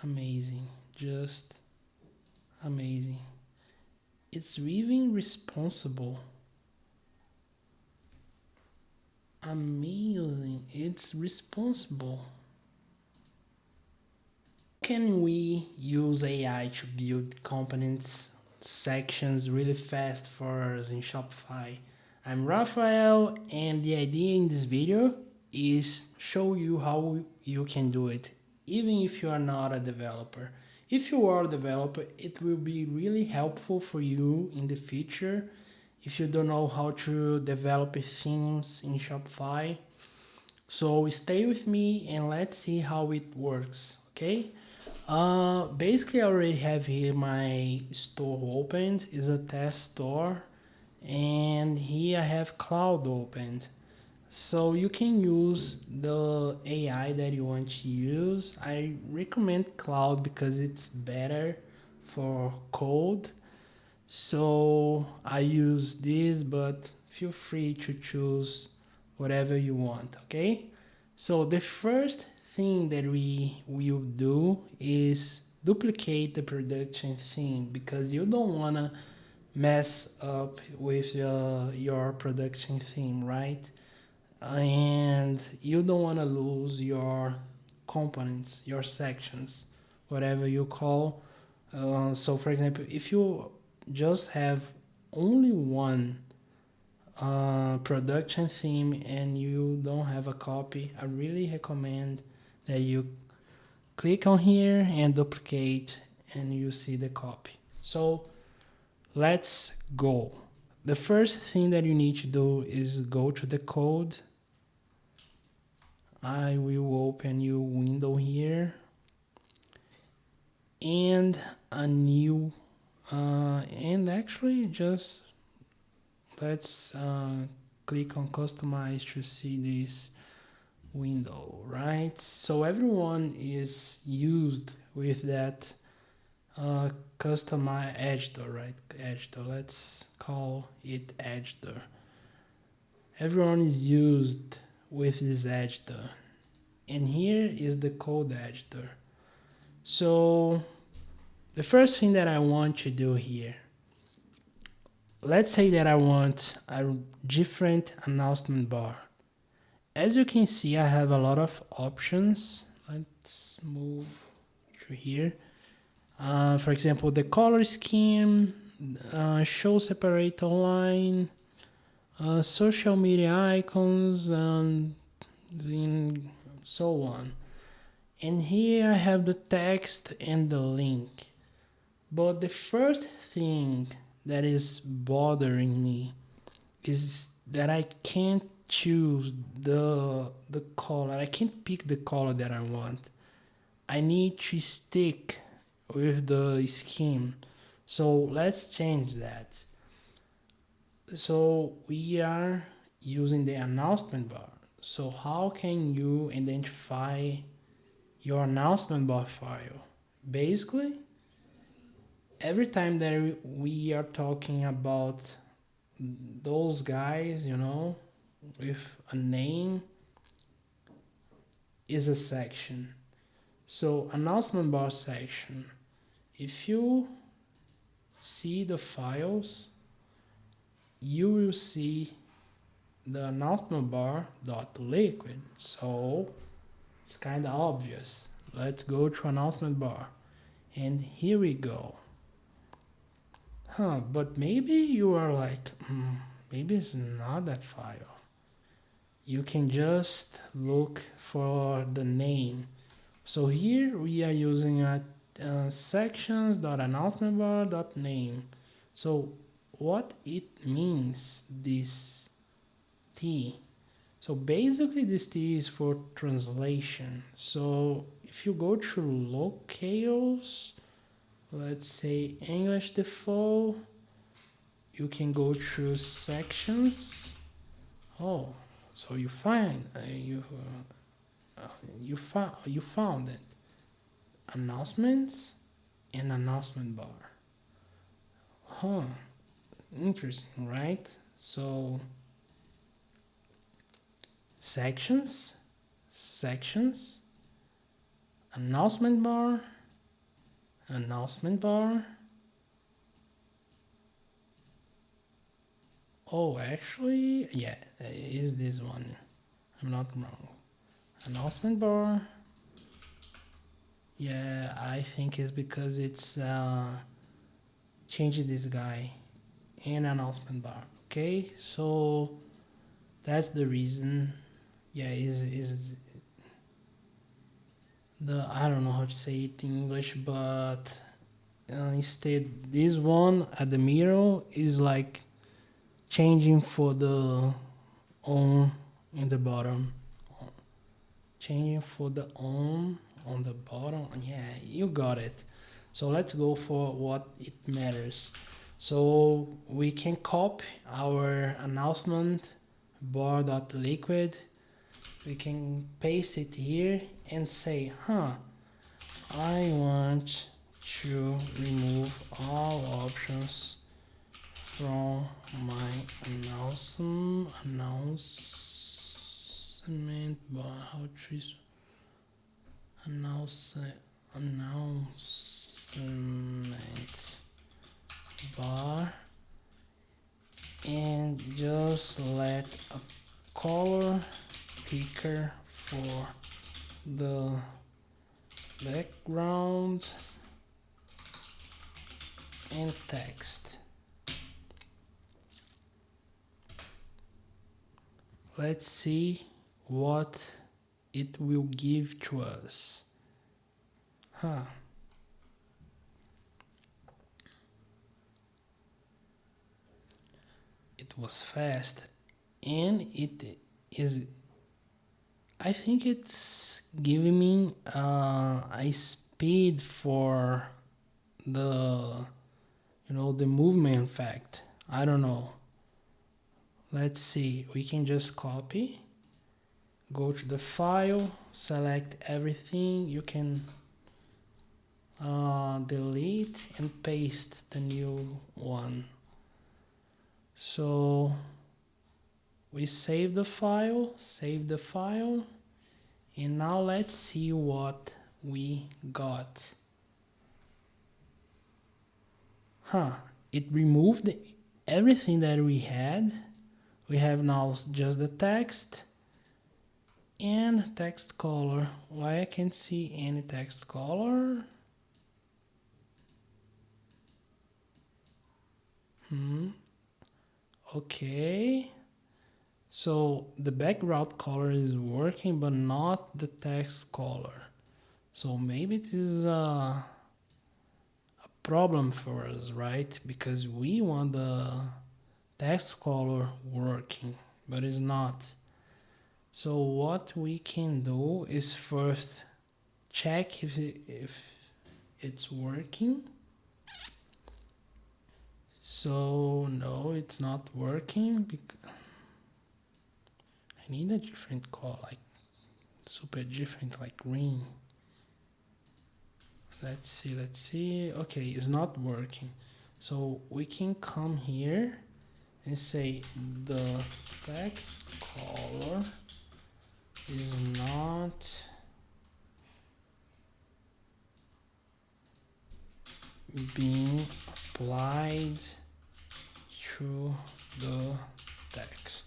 Amazing. Just amazing. It's even responsible. Amazing. It's responsible. Can we use AI to build components sections really fast for us in Shopify? I'm Rafael, and the idea in this video is show you how you can do it, even if you are not a developer. If you are a developer, it will be really helpful for you in the future if you don't know how to develop themes in Shopify. So stay with me and let's see how it works, okay? Basically I already have here my store opened. It's a test store, and here I have cloud opened. So you can use the AI that you want to use. I recommend cloud because it's better for code. So I use this, but feel free to choose whatever you want, okay? So the first thing that we will do is duplicate the production theme, because you don't want to mess up with your production theme, right? And you don't want to lose your components, your sections, whatever you call. So for example, if you just have only one production theme and you don't have a copy, I really recommend that you click on here and duplicate, and you see the copy. So let's go. The first thing that you need to do is go to the code. I will open a new window here and a new and actually just let's click on customize to see this window, right? So everyone is used with that customize editor, right? Editor, let's call it editor. Everyone is used with this editor, and here is the code editor. So the first thing that I want to do here, let's say that I want a different announcement bar. As you can see, I have a lot of options. Let's move to here. For example, the color scheme, show separate online, social media icons, and so on. And here I have the text and the link. But the first thing that is bothering me is that I can't choose the color. I can't pick the color that I want. I need to stick with the scheme. So let's change that. So we are using the announcement bar. So how can you identify your announcement bar file? Basically, every time that we are talking about those guys, with a name, is a section. So announcement bar section, if you see the files, you will see the announcement bar dot liquid. So it's kind of obvious. Let's go to announcement bar, and here we go. But maybe you are like, maybe it's not that file. You can just look for the name. So here we are using a sections.announcementbar.name. So what it means, this T. So basically this T is for translation. So if you go to locales, let's say English default, you can go through sections. Oh, so you find you found it. Announcements and announcement bar. Interesting, right? So sections, announcement bar, announcement bar. Oh, actually, yeah, is this one. I'm not wrong. Announcement bar. Yeah, I think it's because it's changed this guy in announcement bar. Okay, so that's the reason. Yeah, is the, I don't know how to say it in English, but instead this one at the middle is like changing for the on in the bottom, changing for the on the bottom. Yeah, you got it. So let's go for what it matters. So we can copy our announcement bar.liquid. We can paste it here and say, I want to remove all options from my announcement bar. How to announcement bar, and just let a color picker for the background and text. Let's see what it will give to us. It was fast, and it is, I think it's giving me a speed for the, the movement effect. I don't know. Let's see. We can just copy, go to the file, select everything. You can delete and paste the new one. So we save the file, and now let's see what we got. It removed everything that we had. We have now just the text and text color. Why I can't see any text color? Okay. So the background color is working, but not the text color. So maybe this is a problem for us, right? Because we want the text color working, but it's not. So what we can do is first check if it's working. So no, it's not working because I need a different color, like super different, like green. Let's see. Okay, it's not working. So we can come here and say the text color is not being applied to the text.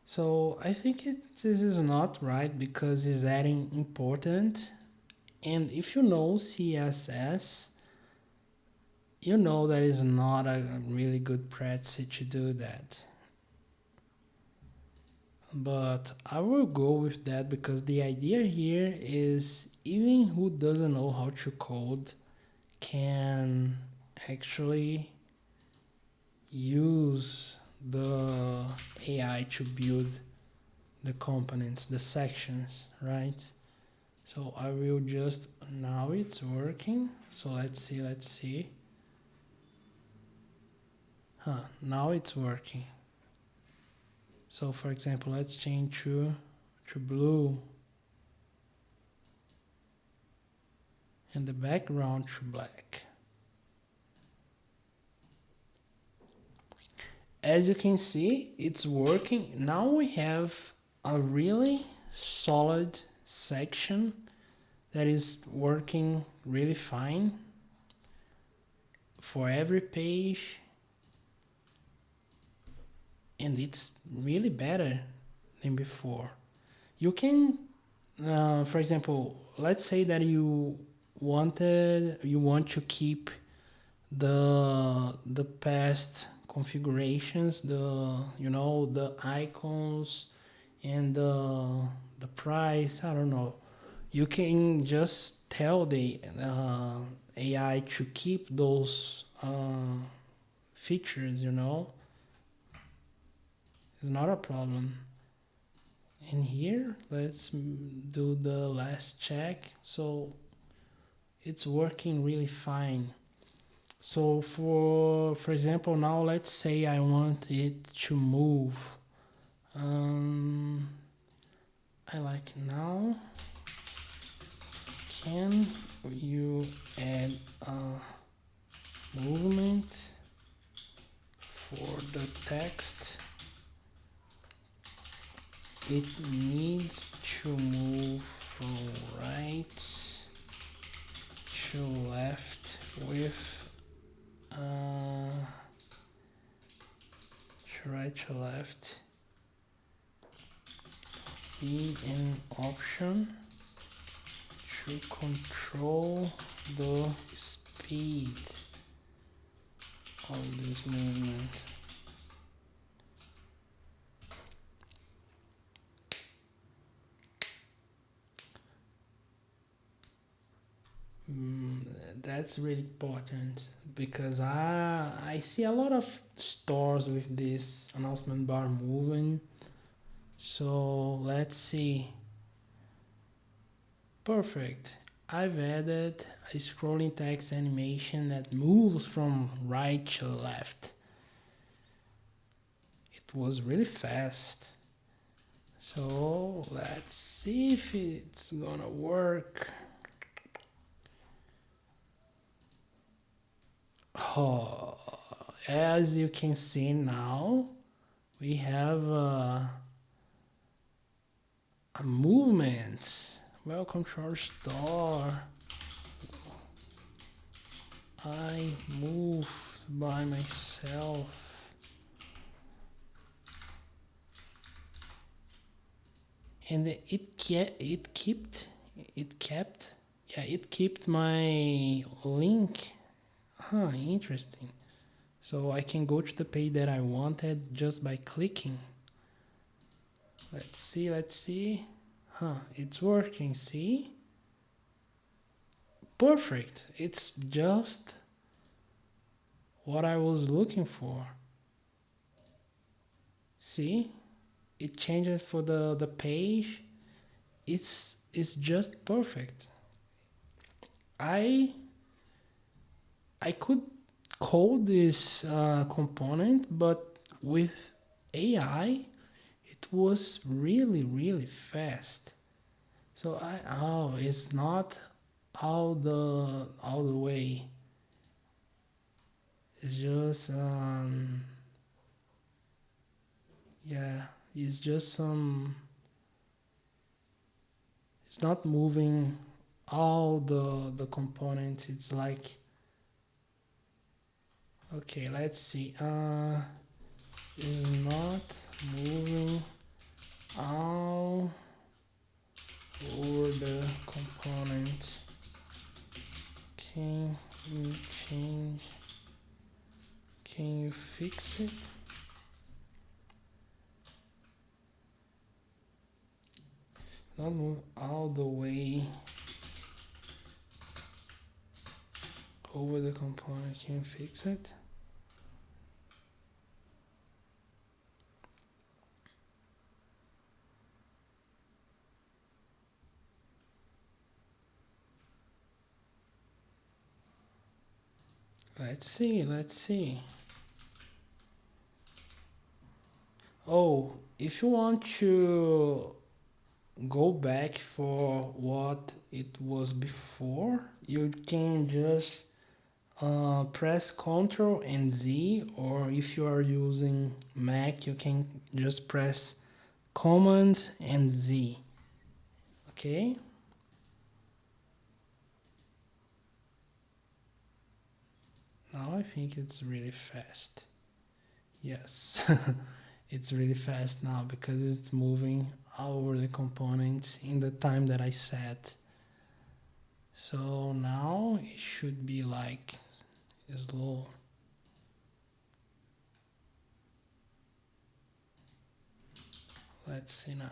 So I think this is not right because it's adding important. And if you know CSS, you know that is not a really good practice to do that. But I will go with that because the idea here is even who doesn't know how to code can actually use the AI to build the components, the sections, right? So I will just, now it's working. So let's see. Now it's working. So for example, let's change to blue. and the background to black. As you can see, it's working. Now we have a really solid section that is working really fine for every page, and it's really better than before. You can, for example, let's say that you want to keep the past configurations, the icons and the price. I don't know. You can just tell the AI to keep those features. It's not a problem. And here, let's do the last check. So it's working really fine. So for example, now let's say I want it to move. I like now. Can you add a movement for the text? It needs to move from right to left with right to left. Need an option to control the speed of this movement. That's really important because I see a lot of stores with this announcement bar moving. So let's see. Perfect. I've added a scrolling text animation that moves from right to left. It was really fast. So let's see if it's gonna work. Oh, as you can see now, we have a movement. Welcome to our store. I moved by myself. And it kept my link. Interesting. So I can go to the page that I wanted just by clicking. Let's see. It's working, see? Perfect. It's just what I was looking for. See? It changed for the page. It's just perfect. I could code this component, but with AI, it was really fast. So it's not all the way. It's just it's just it's not moving all the components. It's like, okay, let's see. Is not moving all over the component. Can you change? Can you fix it? Not move all the way over the component. Can you fix it? Let's see. Oh, if you want go back for what it was before, you can just press Ctrl and Z, or if you are using Mac, you can just press Command and Z. Okay. Now I think it's really fast. Yes, it's really fast now because it's moving all over the component in the time that I set. So now it should be like slow. Let's see now.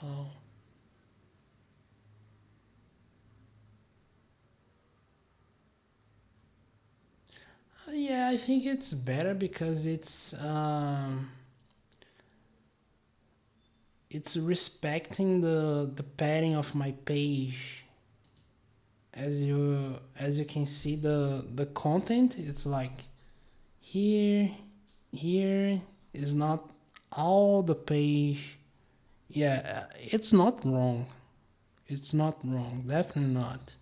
Oh. Yeah, I think it's better because it's respecting the padding of my page. As you can see, the content, it's like here here is not all the page. Yeah, it's not wrong. It's not wrong, definitely not.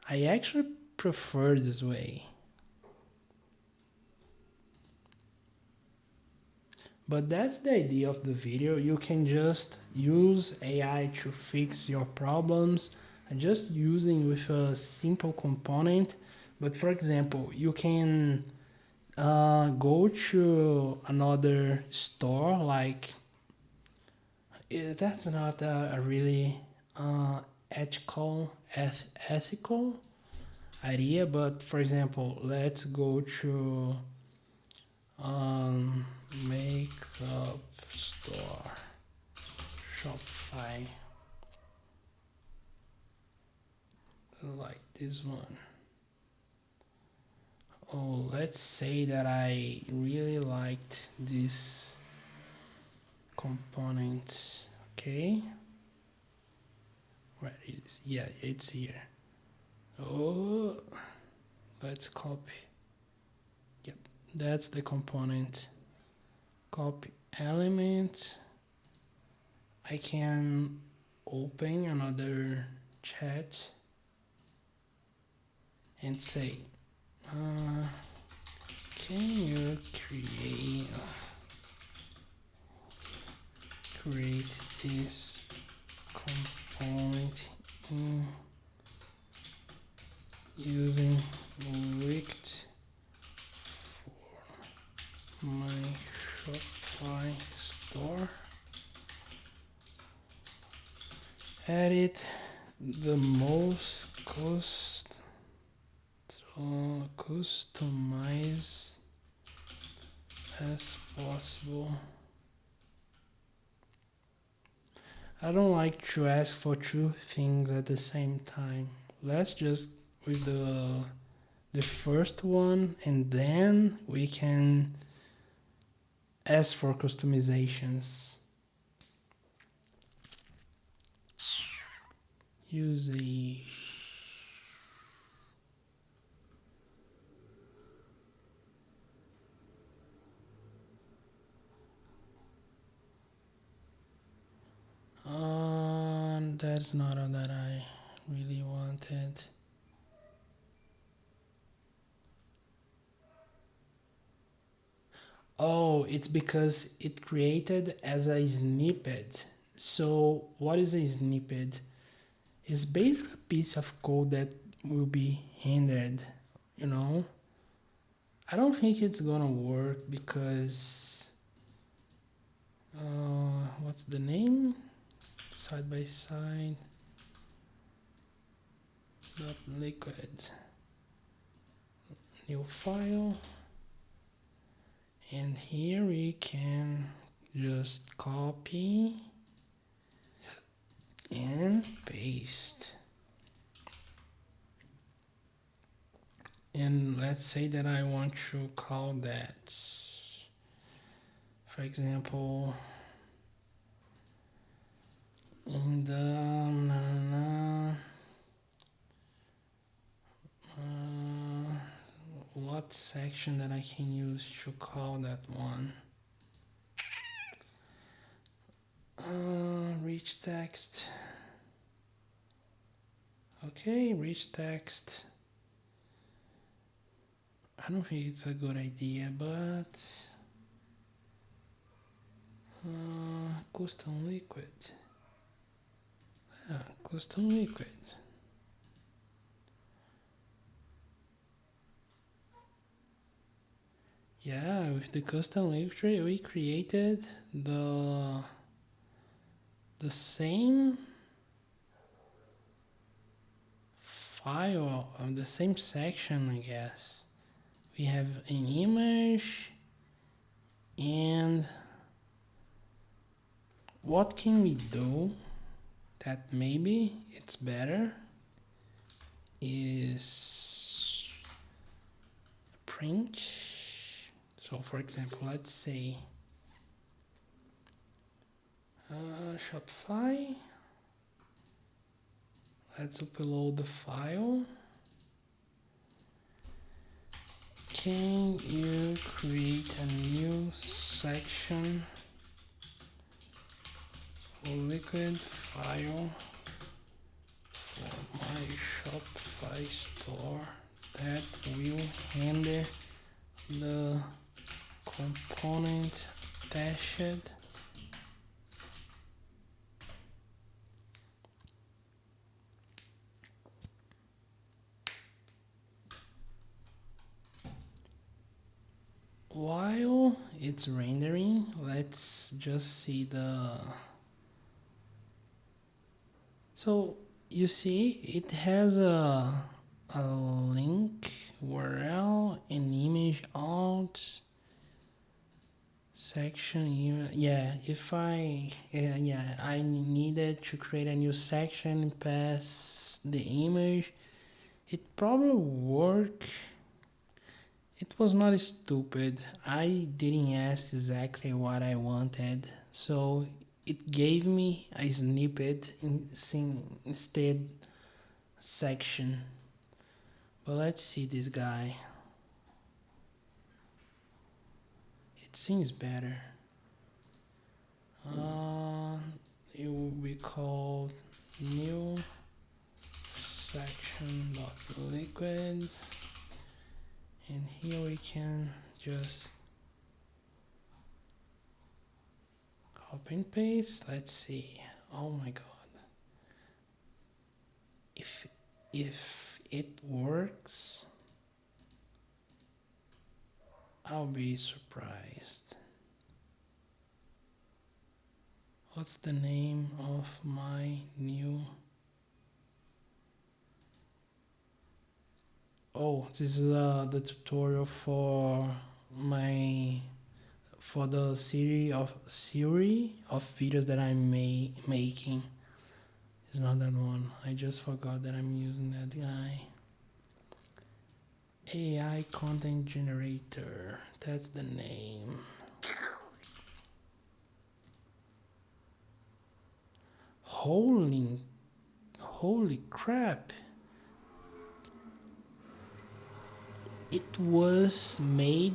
I actually prefer this way. But that's the idea of the video. You can just use AI to fix your problems, and just using with a simple component. But for example, you can go to another store, like that's not a really ethical idea. But for example, let's go to um, makeup store, Shopify, like this one. Oh, let's say that I really liked this component. Okay, where is, yeah, it's here. Oh, let's copy. Yep, that's the component. Copy element. I can open another chat and say, can you create this component using Rict for my Shopify store? Edit the most customize as possible. I don't like to ask for two things at the same time. Let's just with the first one, and then we can ask for customizations. Usage. That's not all that I really wanted. Oh, it's because it created as a snippet. So what is a snippet? It's basically a piece of code that will be hindered, you know? I don't think it's gonna work because what's the name? Side by side dot liquid, new file, and here we can just copy and paste. And let's say that I want to call that, for example, in the what section that I can use to call that one? Rich text. Okay, rich text. I don't think it's a good idea, but custom liquid. Custom liquid. Yeah, with the custom liquid we created the same file of the same section, I guess. We have an image, and what can we do that maybe it's better is print. So for example, let's say Shopify. Let's upload the file. Can you create a new section for liquid file for my Shopify store that will handle the component tested? While it's rendering, let's just see the... So you see it has a link URL, an image alt section. If I I needed to create a new section and pass the image, it probably work. It was not stupid. I didn't ask exactly what I wanted, so it gave me a snippet instead section. But let's see this guy. It seems better. It will be called new section.liquid. And here we can just copy and paste. Let's see. Oh my god. If it works, I'll be surprised. What's the name of my new... Oh, this is the tutorial for the series of videos that I'm making. It's not that one. I just forgot that I'm using that guy. AI content generator. That's the name. Holy crap. It was made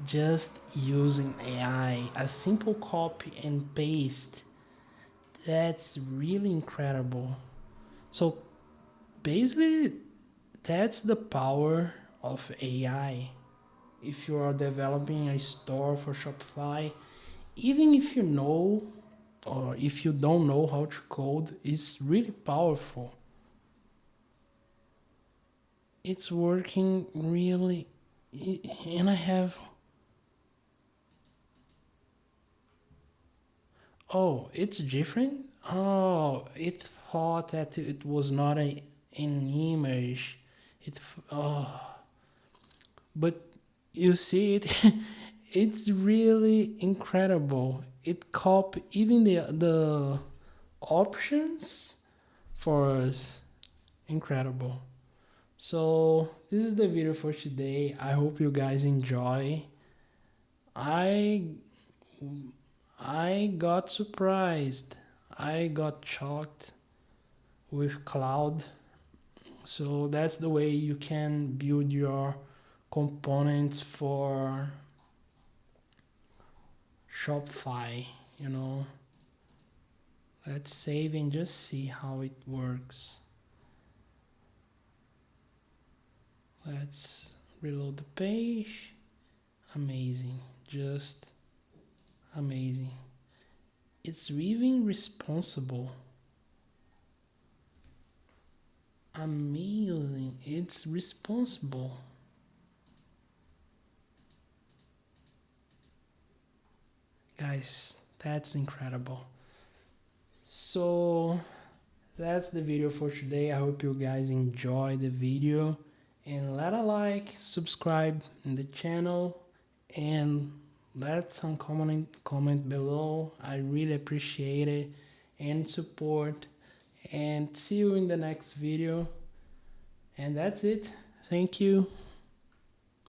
just using AI, a simple copy and paste. That's really incredible. So basically, that's the power of AI. If you are developing a store for Shopify, even if you know or if you don't know how to code, it's really powerful. It's working really, and I have... Oh, it's different? Oh, it thought that it was not an image. But you see it, it's really incredible. It copy even the options for us. Incredible. So this is the video for today. I hope you guys enjoy. I got surprised. I got shocked with cloud. So that's the way you can build your components for Shopify, you know. Let's save and just see how it works. Let's reload the page. Amazing, just amazing. It's even responsible. Amazing, it's responsible. Guys, that's incredible. So that's the video for today. I hope you guys enjoy the video, and let a like, subscribe in the channel, and let some comment below. I really appreciate it, and support, and see you in the next video. And that's it. Thank you.